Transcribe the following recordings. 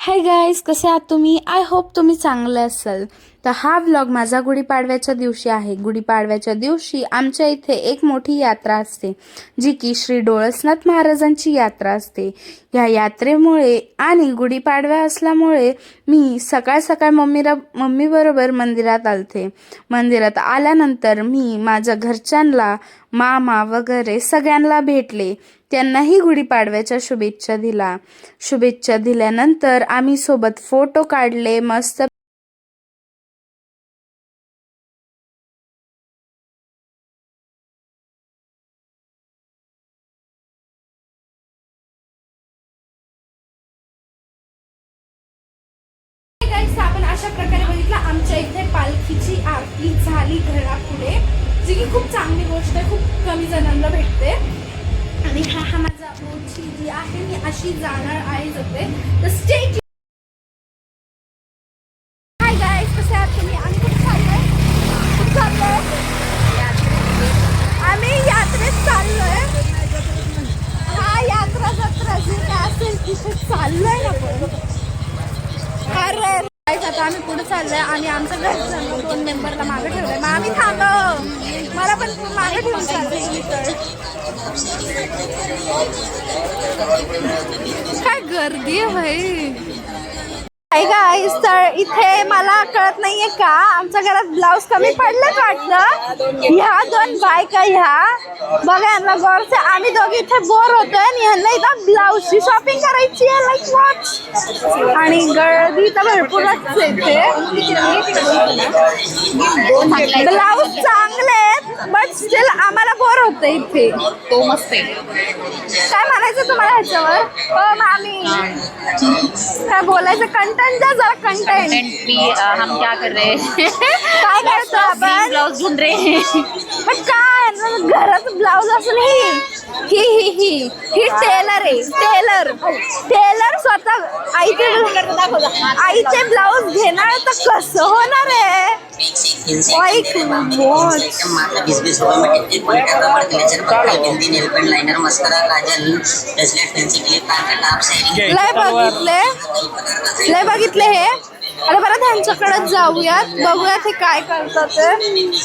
Hi guys, कसे आहात तुम्ही? आय होप तुम्ही चांगले असाल. तर हा व्लॉग माझा गुढीपाडव्याच्या दिवशी आहे. गुढीपाडव्याच्या दिवशी आमच्या इथे एक मोठी यात्रा असते, जी की श्री डोळसनाथ महाराजांची यात्रा असते. या यात्रेमुळे आणि गुढीपाडव्या असल्यामुळे मी सकाळ सकाळ मम्मीबरोबर मंदिरात आलते. मंदिरात आल्यानंतर मी माझ्या घरच्यांना, मामा वगैरे सगळ्यांना भेटले. त्यांनाही गुढीपाडव्याच्या शुभेच्छा दिल्यानंतर आम्ही सोबत फोटो काढले मस्त. आपण अशा प्रकारे बघितलं आमच्या इथे पालखीची आरती झाली घरापुढे, जी की खूप चांगली गोष्ट आहे. खूप कमी जणांना भेटते. आणि हा माझा मोठी जी आहे मी अशी जाणार आहे जाते. तर स्टे. हाय गाईज, कसे आहात तुम्ही? आम्ही कुठे चाललोय? आम्ही यात्रेत चाललोय. हा यात्रा जत्रा जी काय असेल तिथे चाललोय ना. अरे आता आम्ही पुढे चाललोय आणि आमच्या घरच्या 2 मेंबरला मागे ठेवलंय. मग आम्ही थांबव, मला पण मागे ठेवून चाललंय. काय गर्दी आहे भाई. गाईस, तर इथे मला कळत नाहीये का आमच्या घरात ब्लाऊज कमी पडलेच वाटलं. ह्या 2 बायका ह्या बघा, यांना गौरचे आम्ही दोघे इथे बोर होतोय आणि यांना इथं ब्लाऊजची शॉपिंग करायची आहे. Like watch. आणि गर्दी तर भरपूरच इथे. ब्लाऊज चांगले आहेत बट स्टील आम्हाला बोर होतं इथे. तो मस्त आहे. काय म्हणायचं तुम्हाला ह्याच्यावर? हो मामी, काय बोलायचं? कंटेंट जरा कंटेंट भी हम क्या कर रहे हैं? काय करतो आपण? ब्लाउज ढूंढ रहे हैं. पण काय घरात ब्लाऊज असून ही टेलर आहे. टेलर स्वतः आईचे ब्लाऊज घेणार तर कसं होणार आहे? लय बघितले हे. अरे बरं, त्यांच्याकडे जाऊयात, बघूयात हे काय करतात ते.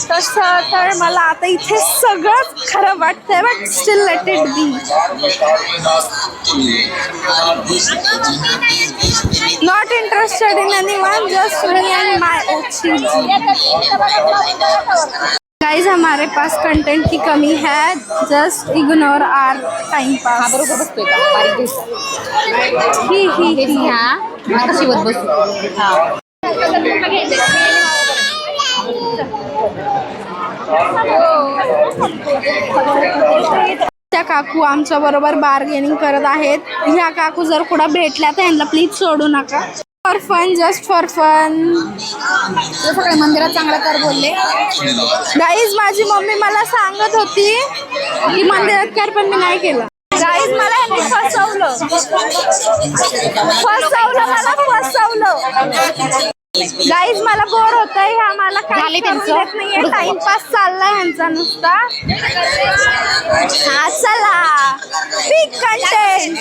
तसं तर मला आता इथे सगळं खरं वाटतंय but still let it be. Not interested in anyone, just me and my ओची. गाइस, हमारे पास कंटेंट की कमी है, just ignore our time pass. बरोबर बसतोय का बारीक दिवस ही आता शिवत बसू. त्या काकू आमच्या बरोबर बार्गेनिंग करत आहेत. ह्या काकू जर कुठं भेटल्या तर ह्यांना प्लीज सोडू नका. For fun, just for fun. सगळं मंदिरात चांगलं कर बोलले. गाईज, माझी मम्मी मला सांगत होती की मंदिरात कर, पण मी नाही केलं. गाईज, मला ह्यांनी फसवलं. गाईज, मला बोर होतंय. ह्या मला काही देत नाहीये. टाइमपास चाललाय ह्यांचा नुसता. हा चला, पिक कंटेंट.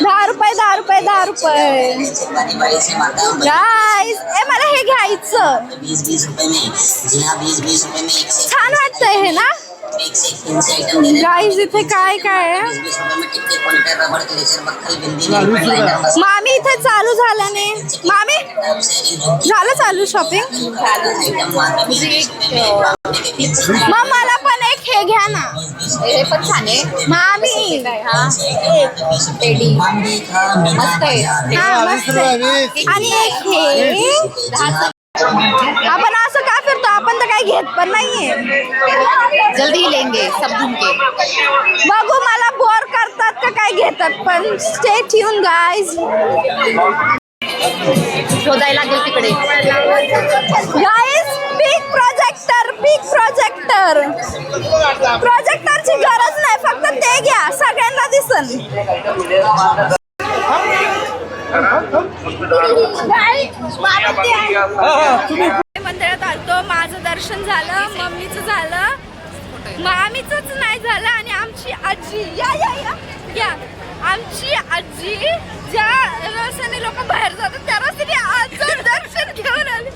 10 रुपये. गाईज, मला हे घ्यायचं. 20 रुपये छान वाटतंय हे ना. गाईज, इथे काय आहे? मामी, इथे चालू झालं नाही. मामी, झालं चालू शॉपिंग? मग मला पण एक हे घ्या ना. हे पण छान आहे मामी. मस्त आहे. हा, मस्त आहे. आणि एक हे. आपण असं का करतो? आपण तर काही घेत पण नाहीये. जल्दी लेंगे सब घूम के. बघू, मला बोर करतात का काय घेतात. पण स्टे ट्यून गाईज. शोधायला लागेल तिकडे. गाईज, बिग प्रोजेक्टरची गरज नाही, फक्त ते घ्या, सगळ्यांना दिसन. मंदिरात आलतो, माझं दर्शन झालं, मम्मीचं झालं, मामीचंच नाही झालं. आजी या या या या आमची आजी ज्या रस्त्याने लोक बाहेर जातात त्या रस्त्याने आजचं दर्शन घेऊन आली.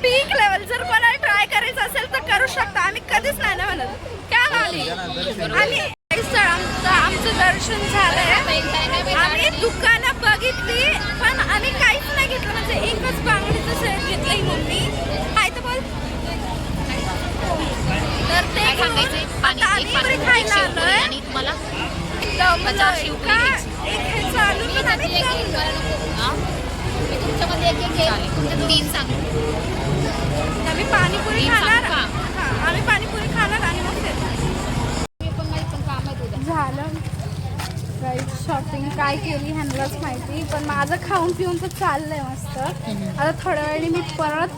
पीक लेवल. जर कोणाला ट्राय करायचं असेल तर करू शकता. आम्ही कधीच नाही ना म्हणत. काय आली आणि आमचं दर्शन झालंय. आम्ही दुकानं बघितली पण आम्ही काहीच नाही घेतलं. म्हणजे एकच बांगडीचं सेट घेतलंय मम्मी. काय तर बोल. तर ते आता आम्ही पुरी खायला आलोय. आणि तुम्हाला एक चालू पण आम्ही तुमच्यामध्ये एक 3 सांग. आम्ही पाणीपुरी खाणार. आम्ही पाणीपुरी खाणार आणि मग झालं. शॉपिंग काय केली ह्यांनाच माहिती. पण माझं खाऊन पिऊन तर चाललंय मस्त. आता थोड्या वेळाने मी परत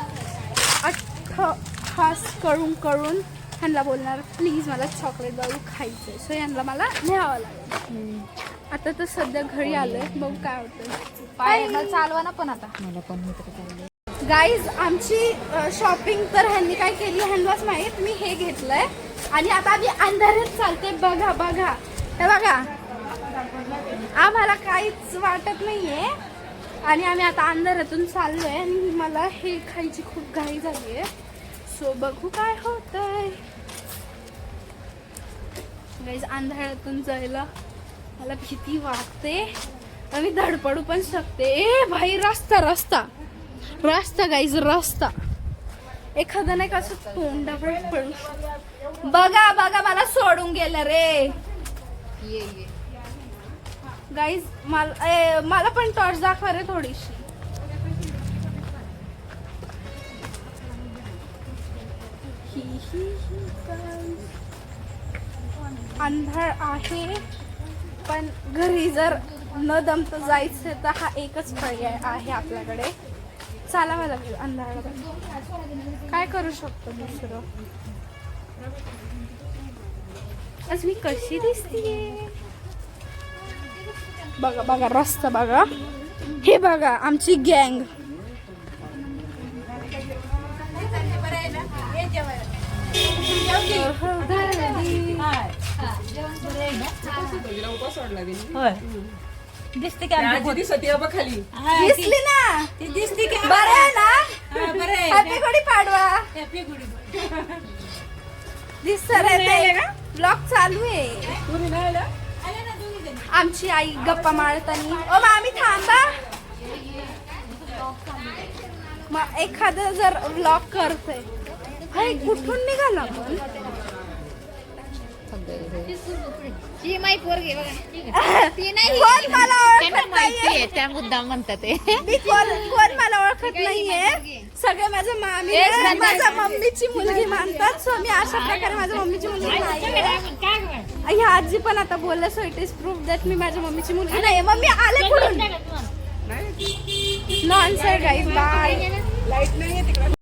खास करून ह्यांना बोलणार प्लीज मला चॉकलेट बाळू खायचंय. सो ह्यांना मला न्यावं लागेल. आता तर सध्या घरी आलोय. बघू काय होतं. पाय मला चालवा ना पण आता. मला पण गाईज आमची शॉपिंग तर ह्यांनी काय केली ह्यांनाच माहीत. मी हे घेतलंय आणि आता आम्ही अंधारात चालते. बघा बघा हे बघा. आम्हाला काहीच वाटत नाहीये आणि आम्ही आता अंधारातून चाललोय आणि मला हे खायची खूप घाई झाली आहे. सो बघू काय होतंय. गाईज अंधारातून जायला मला भीती वाटते आणि धडपडू पण शकते. ए भाई रस्ता रस्ता रस्ता गाईज रस्ता. एखादं नाही कसं तोंडावर पडू. बघा बघा मला सोडून गेलं रे. गाईज मला पण टॉर्च दाखवा रे थोडीशी. अंधार आहे पण घरी जर न दमत जायचं तर हा एकच पर्याय आहे आपल्याकडे. चालावं लागेल अंधारात. काय करू शकतो दुसरं. आज मी कशी दिसतीये बघा बघा. रस्ता बघा. हे बघा आमची गँग. दिसते की खाली दिसली ना. दिसते की बरं आहे ना. हॅपी गुढी पाडवा. दिसत रे. ब्लॉग चालू आहे. आमची आई गप्पा मारतानी. ओ मामी थांबा. मग एखादं जर व्लॉग करते. कुठून निघाला पण. ती माई पोरगी बघा. ती नाही कोण मला त्यांना ओळखत माहिती नाहीये. आहे त्या मुद्दाम म्हणतात ते. कोण मला ओळखत नाहीये. सगळे माझ्या मामी माझ्या मम्मीची मुलगी मानतात. सो मी अशा प्रकारे माझ्या मम्मीची मुलगी नाही. ह्या आजी पण आता बोलल्या. So it is proof that मी माझ्या मम्मीची मुलगी नाही. मम्मी आले कुठून. नॉन सर गाईज बाय. लाईट नाही तिकडे.